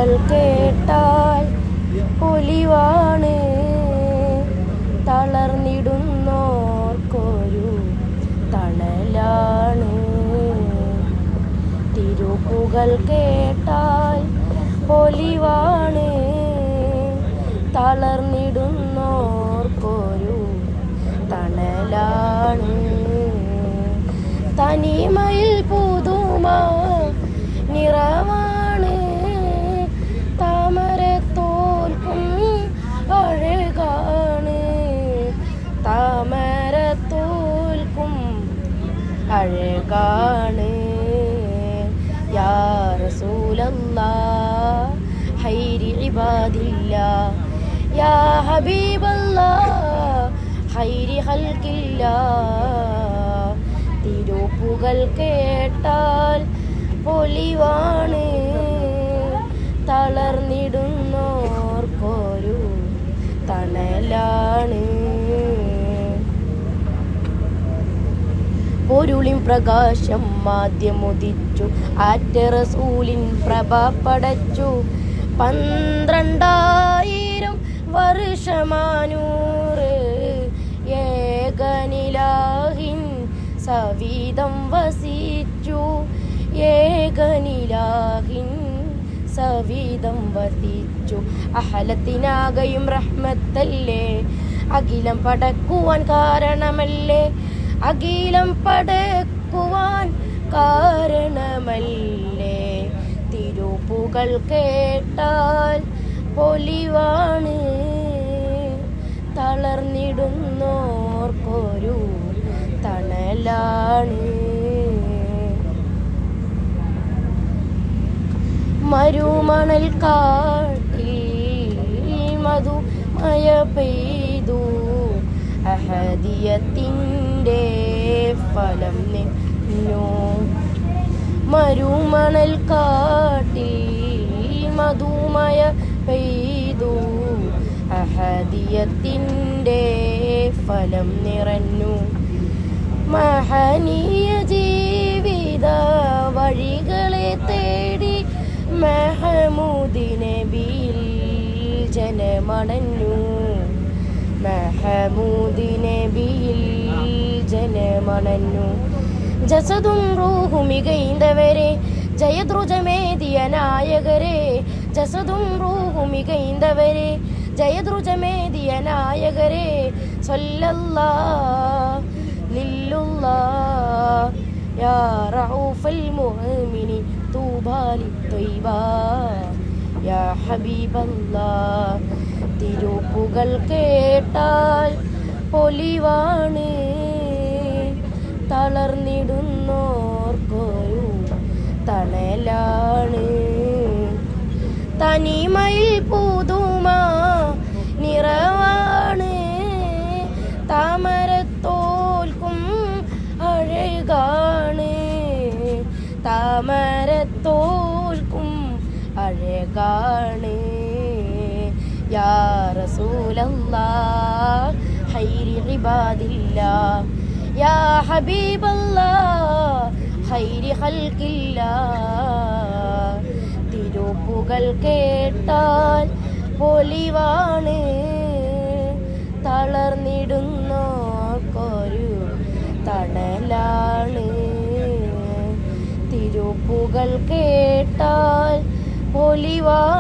തിരുപ്പുകൾ കേട്ടാൽ പൊലിവാണ്, തളർന്നിടുന്നോർക്കൊരു തണലാണ്. തിരുപ്പുകൾ കേട്ടാൽ പൊലിവാണ്, തളർന്നിടുന്നോർക്കൊരു തണലാണ്. തനിമയിൽ പുതുമ നിറവാണ്, താമരത്തോൽക്കും അഴകാണ്, താമരത്തോൽക്കും അഴകാണ്. യാ റസൂലല്ലാഹ് ഖൈരി ഇബാദില്ലാഹ്, യാ ഹബീബല്ലാഹ് ഖൈരി ഖൽഖില്ലാഹ്. തിരുപ്പുകൾ കേട്ടാൽ പൊലിവാണ്, തളർന്നിടുന്നോർക്കൊരു തണലാണ്. പൊരുളിൻ പ്രകാശം ആദ്യമുദിച്ചു, ആറ്റ റസൂലിൻ പ്രഭ പടച്ചു. 12,000 വർഷമാനൂറ് ഏകനിലാഹിൻ സവിധം വസിച്ചു, ഏകനിലാഹിൻ സവിധം വസിച്ചു. അഹലത്തിനാകയും റഹ്മത്തല്ലേ, അഖിലം പടക്കുവാൻ കാരണമല്ലേ, അഖിലം പടക്കുവാൻ കാരണമല്ലേ. തിരുപ്പുകൾ കേട്ടാൽ പൊലിവാണ്, തളർന്നിടുന്നോർക്കൊരു തണലാണ്. മരുമണൽ കാട്ടിൽ മധുമയ പെയ്തു, അഹദിയത്തിൻ്റെ ഫലം നിന്നു. മരുമണൽ കാട്ടിൽ മധുമയ പെയ്തു, അഹദിയത്തിൻ്റെ ഫലം നിറഞ്ഞു. മഹനീയ ജീവിത വഴികളെ തേടി മെഹമൂദ് നബിയിൽ ജനമണഞ്ഞു, മെഹമൂദ് നബിയിൽ ജനമണഞ്ഞു. ജസദും റൂഹും മികൈന്തവരെ ജയദ്രുജമേദിയ നായകരെ, ജസദും റൂഹും മികൈന്തവരെ ജയദ്രുജമേദിയ നായകരെ. സ്വല്ലല്ലാഹ് ലില്ലുല്ലാഹ് യാ റഊഫൽ മുഅ്മിനി തൂബാ ലിത്വയ്ബാ യാ ഹബീബല്ലാഹ്. തിരുപ്പുകൾ കേട്ടാൽ പൊലിവാണ്, തളർന്നിടുന്നോർക്കൊരു തണലാണ്. തനിമയിൽ പുതുമ നിറവാണ്, താമരത്തോൽക്കും അഴകാണ്, താമരത്തോൽക്കും അഴകാണ്. യാ റസൂലല്ലാഹ് ഖൈരി ഇബാദില്ലാഹ്, യാ ഹബീബല്ലാഹ് ഖൈരി ഖൽഖില്ലാഹ്. തിരുപ്പുകൾ കേട്ടാൽ പൊലിവാണ്, തളർന്നിടുന്നോർക്കൊരു തണലാണ്. തിരുപ്പുകൾ കേട്ടാൽ പൊലിവാണ്.